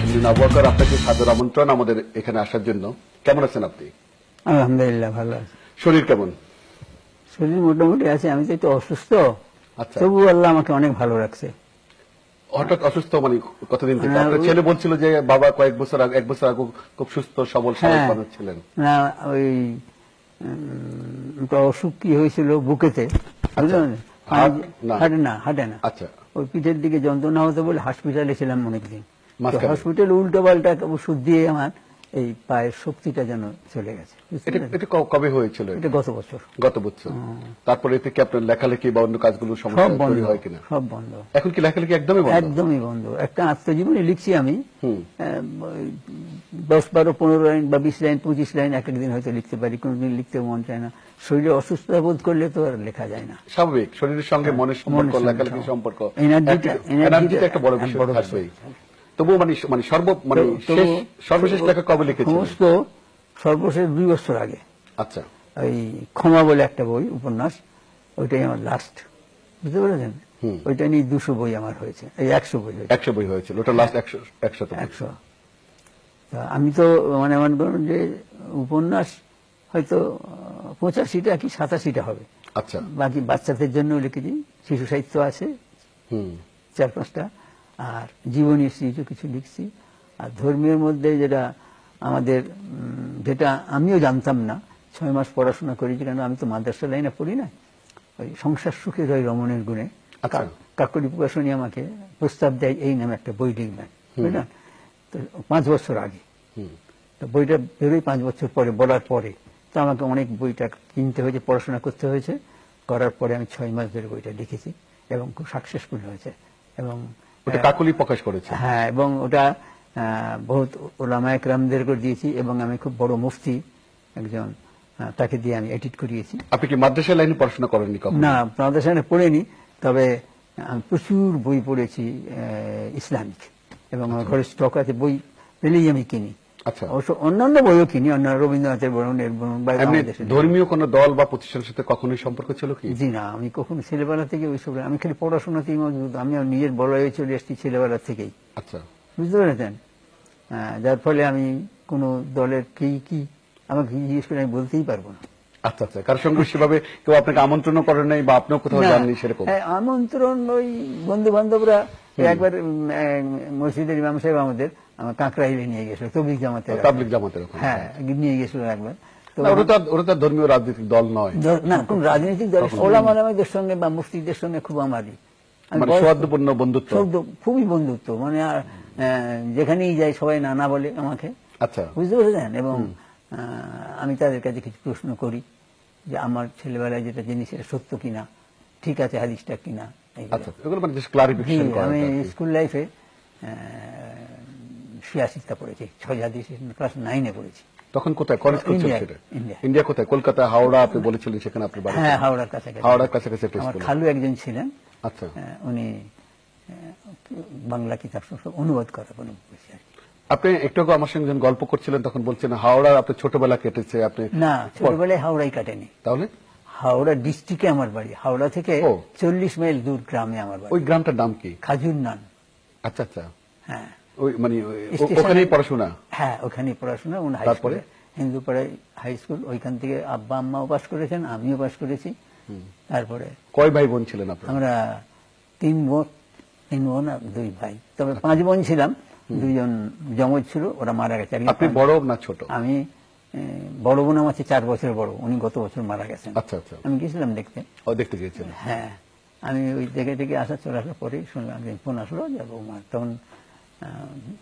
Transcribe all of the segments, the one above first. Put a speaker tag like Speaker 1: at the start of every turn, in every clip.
Speaker 1: Engineer Abu Bakr, আপনাকে সাদর আমন্ত্রণ আমাদের এখানে আসার জন্য। কেমন আছেন আপনি?
Speaker 2: আলহামদুলিল্লাহ ভালো আছে।
Speaker 1: শরীর কেমন?
Speaker 2: শরীর মোটামুটি আছে, আমি তো একটু অসুস্থ।
Speaker 1: আচ্ছা,
Speaker 2: তবু আল্লাহ আমাকে অনেক ভালো রাখছে।
Speaker 1: হঠাৎ অসুস্থ মানে কতদিন থেকে? আপনার ছেলে বলছিল যে বাবা কয়েক বছর আগে, 1 বছর আগে খুব সুস্থ সবল স্বাভাবিক মানুষ ছিলেন।
Speaker 2: না, ওই অসুখ কি হয়েছিল বুকেতে, বুঝলেন? হাঁটে না।
Speaker 1: আচ্ছা,
Speaker 2: ওই পিঠের দিকে যন্ত্রণা হতো বলে হসপিটালে ছিলাম অনেকদিন।
Speaker 1: মাঝখানে?
Speaker 2: হসপিটাল উল্টো পাল্টা ওষুধ দিয়ে আমার এই পায়ের শক্তিটা যেন চলে গেছে।
Speaker 1: এটা কবে হয়েছিল?
Speaker 2: এটা গত বছর।
Speaker 1: গত বছর। তারপরে এতে কি আপনার লেখালেখি বা অন্য কাজগুলো সমস্যা তৈরি হয় কিনা?
Speaker 2: সব বন্ধ।
Speaker 1: এখন কি লেখালেখি একদমই বন্ধ?
Speaker 2: একদমই বন্ধ। একটা আত্মজীবনী লিখছি আমি, 10, 12, 15 লাইন বা 20 লাইন 25 লাইন এক একদিন হয়তো লিখতে পারি, কোনদিন লিখতে মন চায় না। শরীরে অসুস্থতা বোধ করলে তো আর লেখা যায় না।
Speaker 1: স্বাভাবিক, শরীরের সঙ্গে মনের সম্পর্ক, লেখালেখির সম্পর্ক, এনার্জিটা একটা বড় বিষয় থাকবেই। তবুও মানে সর্বশেষ লেখা কবে লিখেছেন?
Speaker 2: সর্বশেষ 2 বছর আগে।
Speaker 1: আচ্ছা,
Speaker 2: ওই ক্ষমা বলে একটা বই, উপন্যাস, ওইটাই আমার লাস্ট, বুঝতে পেরেছেন? ওইটা নিয়ে 200 বই আমার হয়েছে, এই 100 বই হয়েছে।
Speaker 1: 100 বই হয়েছিল, ওটা লাস্ট 100।
Speaker 2: আমি তো মনে করুন যে উপন্যাস হয়তো 85টা কি 87টা হবে।
Speaker 1: আচ্ছা,
Speaker 2: বাকি বাচ্চাদের জন্য লিখেছি, শিশু সাহিত্য আছে 4-5টা, আর জীবনী কিছু লিখছি। আর ধর্মীয় মধ্যে যেটা আমাদের, যেটা আমিও জানতাম না, 6 মাস পড়াশোনা করেছি, কারণ আমি তো মাদ্রাসা লাইনে পড়ি না। ওই সংসার সুখে রয় রমণের গুণে কাকলি প্রকাশনী আমাকে প্রস্তাব দেয় এই নামে একটা বই লিখবেন, বুঝলেন? তো 5 বছর আগে তো বইটা বেরোই, 5 বছর পরে বলার পরে তো আমাকে অনেক বইটা কিনতে হয়েছে, পড়াশোনা করতে হয়েছে। করার পরে আমি 6 মাস ধরে বইটা লিখেছি এবং খুব সাকসেসফুল হয়েছে। এবং
Speaker 1: ওটা কাকলি প্রকাশ করেছে।
Speaker 2: হ্যাঁ, এবং ওটা বহুত ওলামা একরামদেরকে দিয়েছি, এবং আমি খুব বড় মুফতি একজন, তাকে দিয়ে আমি এডিট করিয়েছি।
Speaker 1: আপনি কি মাদ্রাসা লাইনে পড়াশোনা করেননি কখনো?
Speaker 2: না, মাদ্রাসা লাইনে পড়িনি, তবে আমি প্রচুর বই পড়েছি ইসলামিক, এবং আমার ঘরে স্টক আছে, বই পেলেই আমি কিনি।
Speaker 1: আচ্ছা,
Speaker 2: অবশ্য অন্যান্য বইও কিনি, অন্যান্য রবীন্দ্রনাথের
Speaker 1: ধর্মীয় কোন দল বা প্রতিষ্ঠানের সাথে কখনোই সম্পর্ক ছিল কি?
Speaker 2: জি না, আমি কখনো ছেলেবেলা থেকে ওইসব, আমি খালি পড়াশোনাতেই মজবুত। আমি নিজের বলয়ে চলে এসেছি ছেলেবেলা থেকেই।
Speaker 1: আচ্ছা,
Speaker 2: বুঝতে পেরেছেন? যার ফলে আমি কোন দলের কি আমাকে জিজ্ঞেস করে আমি বলতেই পারবো না।
Speaker 1: আচ্ছা আচ্ছা, কারোর সঙ্গে সেভাবে কেউ আপনাকে আমন্ত্রণ করেন নাই বা আপনিও কোথাও যাননি সেরকম?
Speaker 2: আমন্ত্রণ ওই বন্ধু বান্ধবরা, একবার মসজিদের ইমাম সাহেব আমাদের আমার কাঁকড়াইলে নিয়ে গেছিল, তাবলিগ জামাতের, হ্যাঁ নিয়ে গেছিল একবার।
Speaker 1: ওরা তো ধর্মীয় রাজনৈতিক দল নয়
Speaker 2: না, কোন রাজনৈতিক দল, ওলামাদের সঙ্গে বা মুফতিদের সঙ্গে খুব আমারই
Speaker 1: সৌহার্দ্যপূর্ণ বন্ধুত্ব,
Speaker 2: খুবই বন্ধুত্ব। মানে যেখানেই যাই সবাই নানা বলে আমাকে।
Speaker 1: আচ্ছা,
Speaker 2: বুঝতে পেরেছেন? এবং আমি তাদের কাছে কিছু প্রশ্ন করি যে আমার ছেলেবেলায় যেটা জিনিস সেটা সত্য কিনা, ঠিক আছে হাদিসটা কিনা। আমি স্কুল লাইফে 86টা পড়েছি, 6 হাদিস ক্লাস 9-এ পড়েছি।
Speaker 1: তখন কোথায় কলেজ করছেন? ইন্ডিয়া কোথায়? কলকাতা, হাওড়া? আপনি বলেছিলেন সেখানে আপনার বাড়ি?
Speaker 2: হ্যাঁ, হাওড়ার কাছাকাছি।
Speaker 1: হাওড়ার কাছাকাছি
Speaker 2: আমার খালু একজন ছিলেন।
Speaker 1: আচ্ছা,
Speaker 2: উনি বাংলা কিতাব সব অনুবাদ করা কোনো বসে আর কি।
Speaker 1: আপনি একটু আগে আমার সঙ্গে গল্প করছিলেন, তখন বলছেন হাওড়া আপনার ছোটবেলা কেটেছে। আপনি?
Speaker 2: না, ছোটবেলায় হাওড়াই কাটেনি।
Speaker 1: তাহলে?
Speaker 2: হাওড়া ডিস্ট্রিক্টে আমার বাড়ি, হাওড়া থেকে 40 মাইল দূর গ্রামে আমার বাড়ি।
Speaker 1: ওই গ্রামটার নাম কি?
Speaker 2: খাজুরনান।
Speaker 1: আচ্ছা আচ্ছা,
Speaker 2: হ্যাঁ,
Speaker 1: ওই মানে ওখানেই পড়াশোনা?
Speaker 2: হ্যাঁ, ওখানেই পড়াশোনা। তারপরে হিন্দুপাড়ায় হাই স্কুল, ওইখান থেকে আব্বা আম্মাও পাস করেছেন, আমিও পাস করেছি। তারপরে
Speaker 1: কয় ভাই বোন ছিলেন আপনারা?
Speaker 2: আমরা 3 বোন আর 2 ভাই, তবে 5 বোন ছিলাম। 2 জন জমজ ছিল, ওরা মারা গেছে।
Speaker 1: আপনি বড় না ছোট?
Speaker 2: আমি বড় বোন আমার 4 বছর বড়, উনি গত বছর মারা গেছেন।
Speaker 1: আচ্ছা আচ্ছা,
Speaker 2: আমি গেছিলাম দেখতে।
Speaker 1: দেখতে গিয়েছিলেন?
Speaker 2: হ্যাঁ, আমি ওই থেকে চলে আসার পরে শুনলাম একদিন ফোন আসলো যে বৌমা, তখন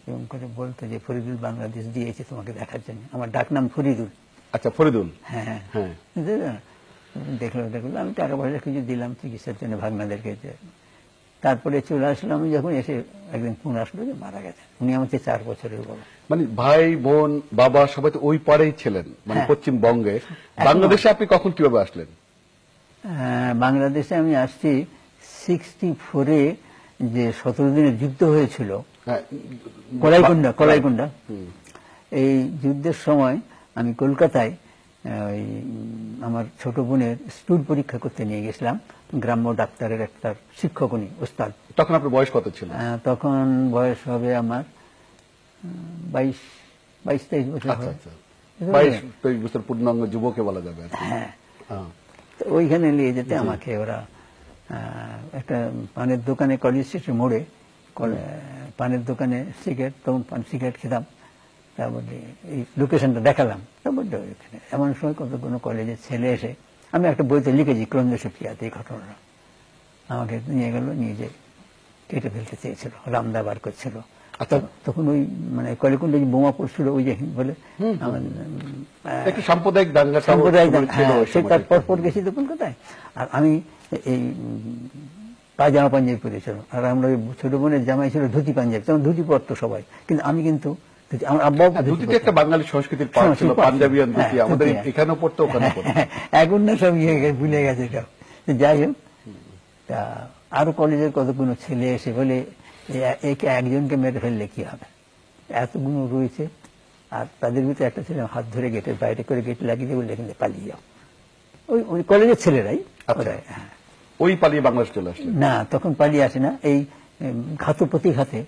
Speaker 2: এরকম করে বলতো যে ফরিদুল বাংলাদেশ দিয়েছে তোমাকে দেখার জন্য। আমার ডাক নাম ফরিদুল।
Speaker 1: আচ্ছা, ফরিদুল।
Speaker 2: হ্যাঁ হ্যাঁ, দেখলো। আমি টাকা পয়সা কিছু দিলাম চিকিৎসার জন্য ভাগনাদেরকে। তারপরে চলে আসলাম, যখন এসে একদিন ফোন আসলো যে মারা গেছেন। উনি আমার 4 বছরের বড়।
Speaker 1: মানে ভাই বোন বাবা সবাই তো ওই পাড়েই ছিলেন, মানে পশ্চিমবঙ্গে। বাংলাদেশে আপনি কখন কিভাবে আসলেন?
Speaker 2: বাংলাদেশে আমি আসছি 64-এ, যে 17 দিনের যুদ্ধ হয়েছিল কলাইকুণ্ডা। এই যুদ্ধের সময় আমি কলকাতায় ওই আমার ছোট বোনের স্টুল পরীক্ষা করতে নিয়ে গেছিলাম। গ্রাম্য ডাক্তারের একটা শিক্ষক, উনি ওস্তাদ।
Speaker 1: তখন আপনার বয়স কত ছিল?
Speaker 2: তখন বয়স হবে আমার 22-23 বছর
Speaker 1: আচ্ছা
Speaker 2: হয়।
Speaker 1: আচ্ছা 22-23 বছর পূর্ণাঙ্গ যুবকে বলা যাবে আর কি।
Speaker 2: হ্যাঁ,
Speaker 1: হ্যাঁ।
Speaker 2: তো ওইখানে নিয়ে যেতে আমাকে ওরা একটা পানের দোকানে, কলেজ স্ট্রিটের মোড়ে পানের দোকানে সিগারেট, তখন পান সিগারেট খেতাম। তারপরে এই লোকেশনটা দেখালাম, তারপরে ওইখানে এমন সময় কতগুলো কলেজের ছেলে এসে, আমি একটা বইতে লিখেছি ক্রন্দশিপিয়াতে এই ঘটনাটা, আমাকে নিয়ে গেল, নিয়ে যে কেটে ফেলতে চেয়েছিল, রামদা বার করছিল।
Speaker 1: আচ্ছা।
Speaker 2: তখন ওই মানে কলিকুণ্ডে যে বোমা পড়ছিল, ওই যে বলে
Speaker 1: একটু সাম্প্রদায়িক দাঙ্গা
Speaker 2: সাম্প্রদায়িক
Speaker 1: ছিল ওই
Speaker 2: সে
Speaker 1: সময়।
Speaker 2: তার পরপর গেছি তো কলকাতায়। আর আমি এই পায়জামা পাঞ্জাবি পরেছিল, আর আমরা ওই ছোট বোনের জামাই ছিল ধুতি পাঞ্জাবি, তখন ধুতি পরতো সবাই, কিন্তু আমি কিন্তু আমার আব্বাও
Speaker 1: ধুতিতে একটা বাঙালি সংস্কৃতির পার্ট ছিল, পাঞ্জাবি আর ধুতি, আমাদের এখানেও পড়তো ওখানে পড়তো।
Speaker 2: এখন না সব ভুলে গেছে সব। যাই হোক, তা আরো কলেজের কতগুলো ছেলে এসে বলে একে একজনকে মেরে ফেললে কি হবে, এতগুলো রয়েছে। আর তাদের ভিতরে একটা ছেলে হাত ধরে গেটের বাইরে করে গেট লাগিয়ে দিয়ে বললে এখান থেকে পালিয়ে যাও। ওই কলেজের ছেলেরাই। হ্যাঁ,
Speaker 1: ওই পালিয়ে বাংলাদেশ চলে আসলে?
Speaker 2: না, তখন পালিয়ে আসে না, এই ঘাত প্রতিঘাতে।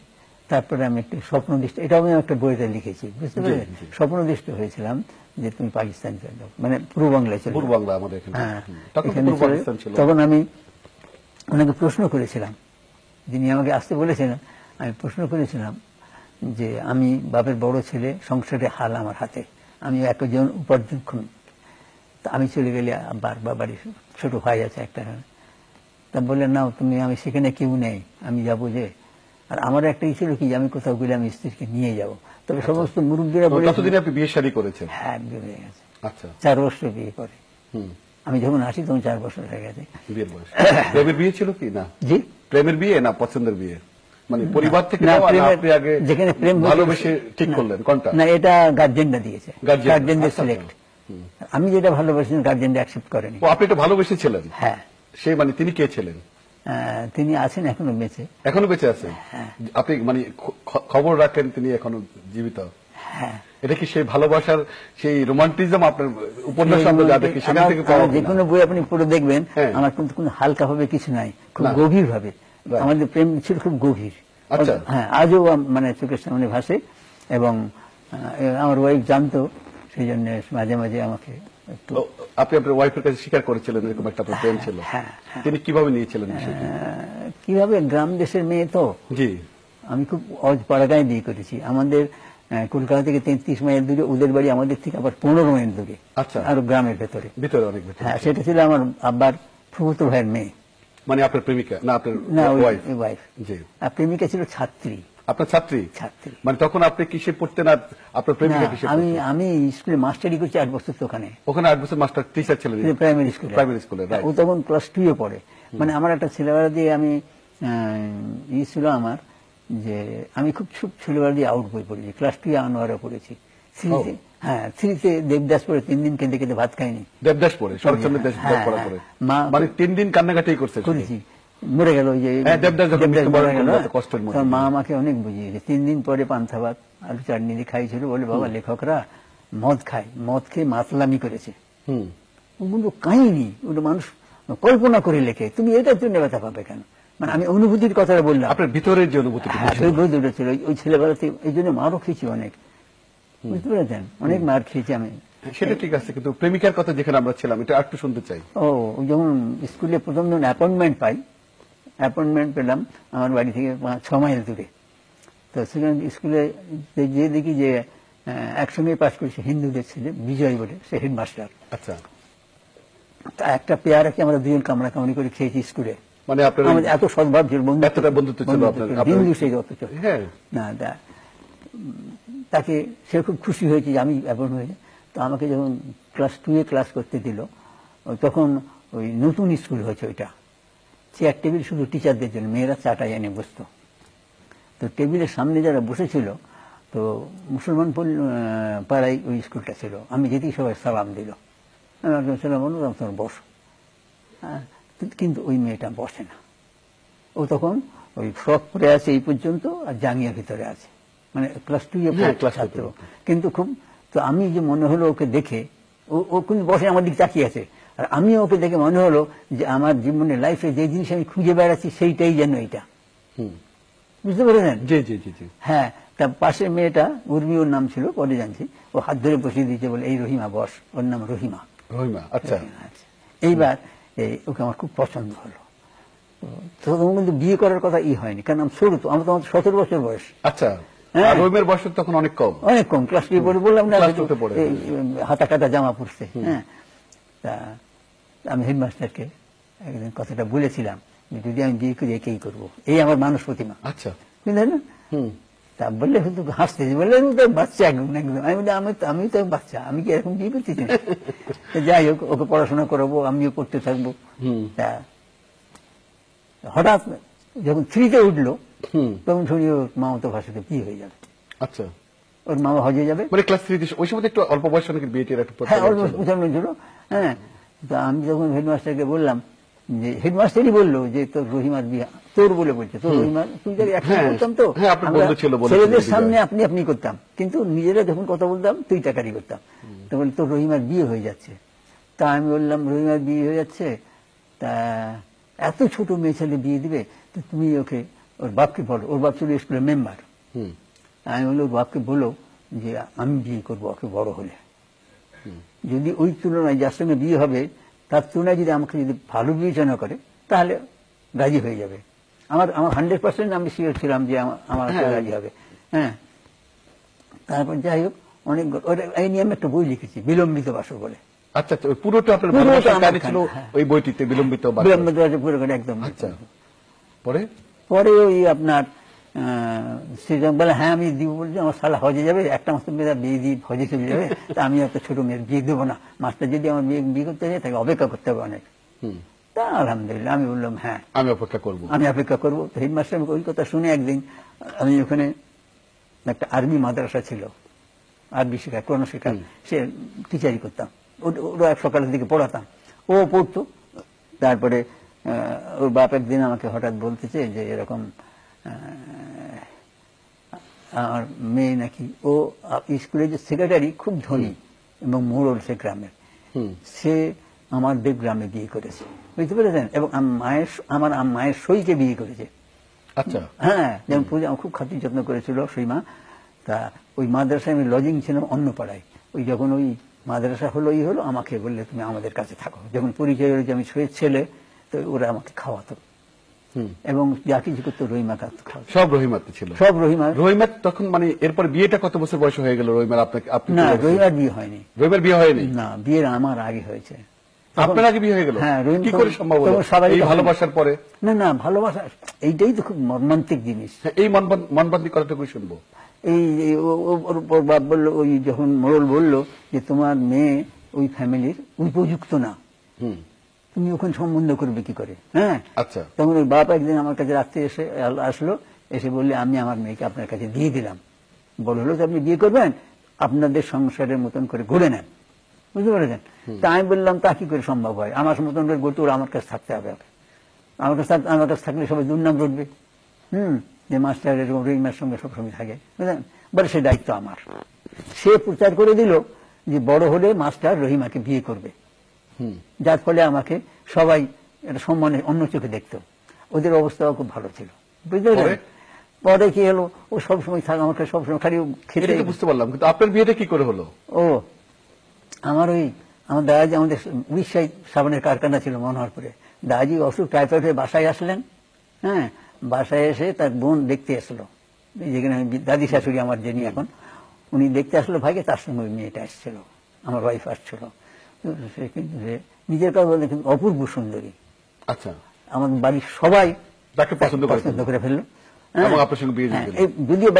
Speaker 2: তারপরে আমি একটা স্বপ্নদৃষ্ট, এটাও আমি একটা বইতে লিখেছি, বুঝতে পারলে, স্বপ্নদৃষ্ট হয়েছিলাম যে তুমি পাকিস্তান চলে যাও, মানে পূর্ব বাংলায় চলে যাও।
Speaker 1: পূর্ব বাংলা আমাদের এখানে।
Speaker 2: হ্যাঁ,
Speaker 1: তখন
Speaker 2: এখানে
Speaker 1: পূর্ব পাকিস্তান ছিল।
Speaker 2: তখন আমি ওনাকে প্রশ্ন করেছিলাম, যিনি আমাকে আসতে বলেছিলেন, আমি প্রশ্ন করেছিলাম যে আমি বাপের বড় ছেলে, সংসারে হাল আমার হাতে, আমি একজন উপার্জনক্ষম, তা আমি চলে গেলে বাড়ির ছোট ভাই আছে একটা, তা বললেন নাও তুমি, আমি সেখানে কেউ নেই, আমি যাবো যে। আর আমার একটা ই ছিল কি, আমি কোথাও গেলে আমি স্ত্রীকে নিয়ে যাব। তবে সমস্ত মুরব্বীরা বলে,
Speaker 1: কতদিনে আপনি বিয়ে শাদী করেছেন?
Speaker 2: হ্যাঁ, বিয়ে হয়ে গেছে।
Speaker 1: আচ্ছা,
Speaker 2: 4 বছর বিয়ে করে। আমি যখন আসি তখন 4 বছর হয়ে গেছে
Speaker 1: বিয়ের বয়স। প্রেমের বিয়ে ছিল কি না?
Speaker 2: জি,
Speaker 1: প্রেমের বিয়ে না পছন্দের বিয়ে? মানে পরিবার থেকে
Speaker 2: না,
Speaker 1: দেওয়া, না
Speaker 2: প্রেমের-
Speaker 1: আপনি আগে
Speaker 2: যেখানে প্রেম হয়েছে-
Speaker 1: ভালোবেসে ঠিক করলেন কোনটা?
Speaker 2: না, এটা গার্জেনরা দিয়েছে,
Speaker 1: Guardian,
Speaker 2: গার্জেনদের
Speaker 1: আচ্ছা,
Speaker 2: সিলেক্ট। আমি যেটা ভালোবাসিনি গার্জেনরা অ্যাকসেপ্ট করেনি।
Speaker 1: ও, আপনি এটা ভালোবেসেছিলেন?
Speaker 2: হ্যাঁ,
Speaker 1: সে মানে তিনি কে ছিলেন?
Speaker 2: তিনি আছেন এখনো বেঁচে।
Speaker 1: এখনো বেঁচে আছেন? আপনি মানে খবর রাখেন তিনি এখনো জীবিত?
Speaker 2: হ্যাঁ,
Speaker 1: এটা কি সেই ভালোবাসার সেই রোমান্টিজম আপনার উপন্যাস আমরা যা দেখি সেখান থেকে পাওয়া?
Speaker 2: যে কোনো বই আপনি পুরো দেখবেন,
Speaker 1: হ্যাঁ।
Speaker 2: আমার কিন্তু কোনো হালকা ভাবে কিছু নাই, খুব
Speaker 1: না।
Speaker 2: গভীর ভাবে আমাদের প্রেম ছিল, খুব গভীর।
Speaker 1: আচ্ছা।
Speaker 2: হ্যাঁ, আজও মানে চোখের সামনে ভাসে। এবং আমার ওয়াইফ জানতো, সেই জন্য মাঝে মাঝে আমাকে একটু।
Speaker 1: আপনি আপনার ওয়াইফের কাছে স্বীকার করেছিলেন এরকম একটা আপনার প্রেম ছিল?
Speaker 2: হ্যাঁ,
Speaker 1: তিনি কিভাবে নিয়েছিলেন বিষয়টি?
Speaker 2: কিভাবে, গ্রাম দেশের মেয়ে তো,
Speaker 1: জি,
Speaker 2: আমি খুব অজপাড়াগায় বিয়ে করেছি। আমাদের কলকাতা থেকে 33 মাইল দূরে, ওদের বাড়ি আমাদের থেকে আবার 15 মাইল দূরে।
Speaker 1: আচ্ছা।
Speaker 2: আর গ্রামের ভেতরে,
Speaker 1: ভিতরে অনেক ভিতরে।
Speaker 2: হ্যাঁ, সেটা ছিল আমার আব্বার ফুফুতো ভাইয়ের মেয়ে।
Speaker 1: মানে আপনার প্রেমিকা না আপনার
Speaker 2: না,
Speaker 1: ওয়াইফ?
Speaker 2: ওয়াইফ।
Speaker 1: জি।
Speaker 2: আর প্রেমিকা ছিল ছাত্রী।
Speaker 1: আপনার ছাত্রী?
Speaker 2: ছাত্রী।
Speaker 1: মানে তখন আপনি কিসে পড়তেন আর আপনার প্রেমিকা
Speaker 2: না,
Speaker 1: কিসে
Speaker 2: আমি
Speaker 1: পড়তেন?
Speaker 2: আমি স্কুলে মাস্টারি করছি 8 বছর তো ওখানে,
Speaker 1: ওখানে 8 বছর মাস্টার টিচার ছিলেন?
Speaker 2: প্রাইমারি স্কুলে।
Speaker 1: প্রাইমারি স্কুলে, রাইট।
Speaker 2: ও তখন ক্লাস 2 এ পড়ে। মানে আমার একটা ছেলেবেলা দিয়ে আমি ছিল আমার, যে আমি খুব ছেলেবেলা দিয়ে আউট বই পড়েছি। ক্লাস 2 এ আনোয়ারা পড়েছি, 3 হ্যাঁ, 3 দেবদাস পড়ে 3 দিন কেঁদে কেঁদে ভাত খাইনি।
Speaker 1: দেবদাস পড়ে, শরৎচন্দ্র দেবদাস পড়া পড়ে, মানে 3 দিন কান্নাকাটি করছে?
Speaker 2: করেছি, মরে গেল ওই যে
Speaker 1: দেবদাস যখন মৃত্যুবরণ
Speaker 2: মরে গেল,
Speaker 1: করলো, কষ্টের মধ্যে।
Speaker 2: তখন মা আমাকে অনেক বুঝিয়েছে। 3 দিন পরে পান্তা ভাত আলু চাটনি দিয়ে খাইছিল, বলে বাবা লেখকরা মদ খায়, মদ খেয়ে মাতলামি করেছে। ওগুলো কাহিনী, ওগুলো মানুষ কল্পনা করে লেখে, তুমি এটার জন্য ব্যথা পাবে কেন? মানে আমি অনুভূতির কথাটা বললাম।
Speaker 1: আপনার ভিতরের যে অনুভূতি
Speaker 2: ছিল ওই ছেলেবেলাতে, এই জন্য মারও খেয়েছি অনেক, বুঝতে পেরেছেন, অনেক মার খেয়েছি আমি।
Speaker 1: সেটা ঠিক আছে, কিন্তু প্রেমিকার কথা যেখানে আমরা ছিলাম, এটা একটু শুনতে চাই।
Speaker 2: যখন স্কুলে প্রথম যখন অ্যাপয়েন্টমেন্ট পাই, অ্যাপয়েন্টমেন্ট পেলাম আমার বাড়ি থেকে 5-6 মাইল দূরে। তো সেখানে স্কুলে যে দেখি যে একসঙ্গে পাশ করেছে হিন্দুদের ছেলে, বিজয় বলে, সে হেডমাস্টার।
Speaker 1: আচ্ছা।
Speaker 2: তা একটা পেয়ারাকে আমরা 2জন কামড়া কামড়ি করে খেয়েছি স্কুলে।
Speaker 1: মানে আপনার
Speaker 2: আমাদের এত সদ্ভাব ছিল,
Speaker 1: এতটা বন্ধুত্ব ছিল আপনার?
Speaker 2: হিন্দু সেই অথচ।
Speaker 1: হ্যাঁ।
Speaker 2: না, তাকে সে খুব খুশি হয়েছে যে আমি অ্যাপয়েন্ট হয়েছে। তো আমাকে যখন ক্লাস 2 এ ক্লাস করতে দিল, তখন ওই নতুন স্কুল হয়েছে, ওইটা চেয়ার টেবিল শুধু টিচারদের জন্য, মেয়েরা চাটাই এনে বসতো। তো টেবিলের সামনে যারা বসেছিল, তো মুসলমান পাড়ায় ওই স্কুলটা ছিল। আমি যেতেই সবাই সালাম দিল, আমি একজন সালাম বললাম তোমার বসো। কিন্তু ওই মেয়েটা বসে না, ও তখন ওই ফ্রক পরে আছে এই পর্যন্ত, আর জাঙ্গিয়া ভিতরে আছে, মানে ক্লাস 2 এ ছাত্র। কিন্তু খুব, তো আমি যে মনে হলো ওকে দেখে, ও কিন্তু বসে আমার দিকে তাকিয়ে আছে, আর আমি ওকে দেখে মনে হলো যে আমার জীবনে লাইফে যে জিনিস আমি খুঁজে বেড়াচ্ছি সেইটাই যেন এইটা, বুঝতে পেরেছেন?
Speaker 1: জি জি জি জি।
Speaker 2: হ্যাঁ, তার পাশের মেয়েটা উর্মি, ওর নাম ছিল, পরে জানছি, ও হাত ধরে বসিয়ে দিয়েছে, বলে এই রহিমা বস, ওর নাম রহিমা।
Speaker 1: রহিমা, আচ্ছা।
Speaker 2: এইবার ওকে আমার খুব পছন্দ হলো। তো তখন কিন্তু বিয়ে করার কথা হয়নি, কারণ আমি ছোট, তো আমার তো 17 বছর বয়স।
Speaker 1: আচ্ছা, রহিমের বয়স তখন অনেক কম,
Speaker 2: অনেক কম, ক্লাস 2 পড়ে, বললাম না, হাতা কাটা জামা পড়ছে। হ্যাঁ, তা আমি হেডমাস্টারকে একদিন কথাটা বলেছিলাম, যদি আমি বিয়ে করি একেই করবো, এই আমার মানুষ প্রতিমা।
Speaker 1: আচ্ছা,
Speaker 2: বুঝলেন না? তা বললে হয়তো হাসতেছি, বললেন তো বাচ্চা একদম একদম। আমি বলি আমি তো বাচ্চা, আমি কি এরকম বিয়ে করতেছি? যাই হোক, ওকে পড়াশোনা করাবো, আমিও করতে থাকবো। তা হঠাৎ যখন 3-তে উঠলো, তখন শুনি ওর মামাতো ভাষাতে বিয়ে হয়ে যাবে।
Speaker 1: আচ্ছা,
Speaker 2: ওর মামা হজে যাবে,
Speaker 1: মানে ক্লাস 3 ওই সময় একটু অল্প বয়স নাকি বিয়েটির একটু?
Speaker 2: হ্যাঁ, অল্প প্রচন্ড ছিল। হ্যাঁ, তো আমি যখন হেডমাস্টারকে বললাম, যে হেডমাস্টারই বললো যে তোর রহিমার বিয়ে, তোর বলে বলছে, তোর রহিমার, তুই একসাথে করতাম তো, ছেলেদের সামনে আপনি আপনি করতাম, কিন্তু নিজেরা যখন কথা বলতাম তুই টাকারি করতাম। তো বলি তোর রহিমার বিয়ে হয়ে যাচ্ছে। তা আমি বললাম রহিমার বিয়ে হয়ে যাচ্ছে, তা এত ছোট মেয়ে ছেলে বিয়ে দিবে, তো তুমি ওকে, ওর বাপকে বলো, ওর বাপ ছিল স্কুলের মেম্বার। আমি বললো ওর বাপকে বলো যে আমি বিয়ে করবো ওকে বড় হলে, যদি ওই তুলনায় যার সঙ্গে বিয়ে হবে তার তুলনায় যদি আমাকে যদি ভালো বিবেচনা করে তাহলে রাজি হয়ে যাবে। আমার 100% আমি শিওর ছিলাম যে আমার রাজি হবে। হ্যাঁ, তারপর যাই হোক, অনেক এই নিয়ে আমি একটা বই লিখেছি, বিলম্বিত বাসর বলে।
Speaker 1: আচ্ছা, পুরোটা আপনার ভালোবাসার কাহিনী ছিল ওই বইটিতে, বিলম্বিত বাসর,
Speaker 2: পুরো একদম।
Speaker 1: আচ্ছা, পরে
Speaker 2: ওই আপনার সেরকম বলে, হ্যাঁ আমি দিব, বলছি আমার শালা হজে যাবে, একটা মাস মেয়েরা বিয়ে দিয়ে হজে চলে যাবে, তা আমি একটা ছোট মেয়ের বিয়ে দেবো না, মাস্টার যদি আমার বিয়ে করতে যায় তাকে অপেক্ষা করতে হবে অনেক। তা আলহামদুলিল্লাহ আমি বললাম হ্যাঁ
Speaker 1: আমি অপেক্ষা করবো,
Speaker 2: আমি অপেক্ষা করবো। তো হেডমাস্টার ওই কথা শুনে একদিন, আমি ওখানে একটা আরবি মাদ্রাসা ছিল, আরবি শেখা, কোরআন শেখা, সে টিচারি করতাম, ওরা সকালের দিকে পড়াতাম, ও পড়তো। তারপরে ওর বাপ একদিন আমাকে হঠাৎ বলতেছে যে এরকম আমার মেয়ে নাকি, ও স্কুলের যে সেক্রেটারি খুব ধনী এবং মোড়ল সে গ্রামের, সে আমাদের গ্রামে বিয়ে করেছে, বুঝতে পেরেছেন, এবং আমার মায়ের সইকে বিয়ে করেছে।
Speaker 1: আচ্ছা,
Speaker 2: হ্যাঁ, যেমন পূজা খুব খাতির যত্ন করেছিল সইমা। তা ওই মাদ্রাসায় আমি লজিং ছিলাম অন্য পাড়ায়, ওই যখন ওই মাদ্রাসা হলো হলো আমাকে বললে তুমি আমাদের কাছে থাকো, যখন পরিচয় হলো যে আমি সইয়ের ছেলে, তো ওরা আমাকে খাওয়াতো এবং যা কিছু করতো রহিমা খাওয়াতো,
Speaker 1: সব রহিমাতে ছিল,
Speaker 2: সব রহিমা।
Speaker 1: রহিমাত তখন মানে এরপরে বিয়েটা কত বছর বয়স হয়ে গেল রহিমার? আপনি
Speaker 2: না, রহিমার বিয়ে হয়নি।
Speaker 1: রহিমার বিয়ে হয়নি?
Speaker 2: না, বিয়ের আমার আগে হয়েছে।
Speaker 1: আপনার আগে বিয়ে হয়ে গেল?
Speaker 2: হ্যাঁ,
Speaker 1: কি করে সম্ভব হলো এই ভালোবাসার পরে?
Speaker 2: না না, ভালোবাসা এইটাই তো খুব মর্মান্তিক জিনিস।
Speaker 1: এই মনবন্দি করাটুকু শুনবো।
Speaker 2: এই ওর বাপ বললো, ওই যখন মোড়ল বললো যে তোমার মেয়ে ওই ফ্যামিলির উপযুক্ত না, তুমি ওখানে সম্বন্ধ করবে কি করে? হ্যাঁ,
Speaker 1: আচ্ছা।
Speaker 2: তখন ওই বাপ একদিন আমার কাছে রাত্রে আসলো, এসে বললে আমি আমার মেয়েকে আপনার কাছে দিয়ে দিলাম, বড় হলো তো আপনি বিয়ে করবেন, আপনাদের সংসারের মতন করে গড়ে নেন, বুঝতে পেরেছেন? তা আমি বললাম তা কি করে সম্ভব হয়, আমার মতন করে গড়তে ওরা আমার কাছে থাকতে হবে, আমার কাছে থাকলে সবাই দুর্নাম রটবে, যে মাস্টার এরকম রহিমার সঙ্গে সবসময় থাকে, বুঝলেন? বলে সে দায়িত্ব আমার। সে প্রচার করে দিল যে বড় হলে মাস্টার রহিমাকে বিয়ে করবে, যার ফলে আমাকে সবাই একটা সম্মানের অন্য চোখে দেখত। ওদের অবস্থাও খুব ভালো ছিল, বুঝতে পারলেন? পরে কি হলো, ও সবসময় থাকে আমাকে, সবসময় খালি খেতে।
Speaker 1: বুঝতে পারলাম, কিন্তু আপনার বিয়েটা কি করে হলো?
Speaker 2: আমার দাদাজি, আমাদের উড়িষ্যায় সাবানের কারখানা ছিল মনোহরপুরে, দাদাজি অসুখ টাইফয়েড হয়ে বাসায় আসলেন। হ্যাঁ, বাসায় এসে তার বোন দেখতে আসলো, যেখানে দাদি শাশুড়ি আমার যিনি এখন, উনি দেখতে আসলো ভাইকে, তার সঙ্গে ওই মেয়েটা আসছিল, আমার ওয়াইফ আসছিল। সে কিন্তু নিজের কথা বলতে কিন্তু অপূর্ব সুন্দরী।
Speaker 1: আচ্ছা,
Speaker 2: আমাদের বাড়ির সবাই
Speaker 1: তাকে পছন্দ
Speaker 2: করে ফেললো।
Speaker 1: আপনার সঙ্গে বিয়ে,
Speaker 2: যদিও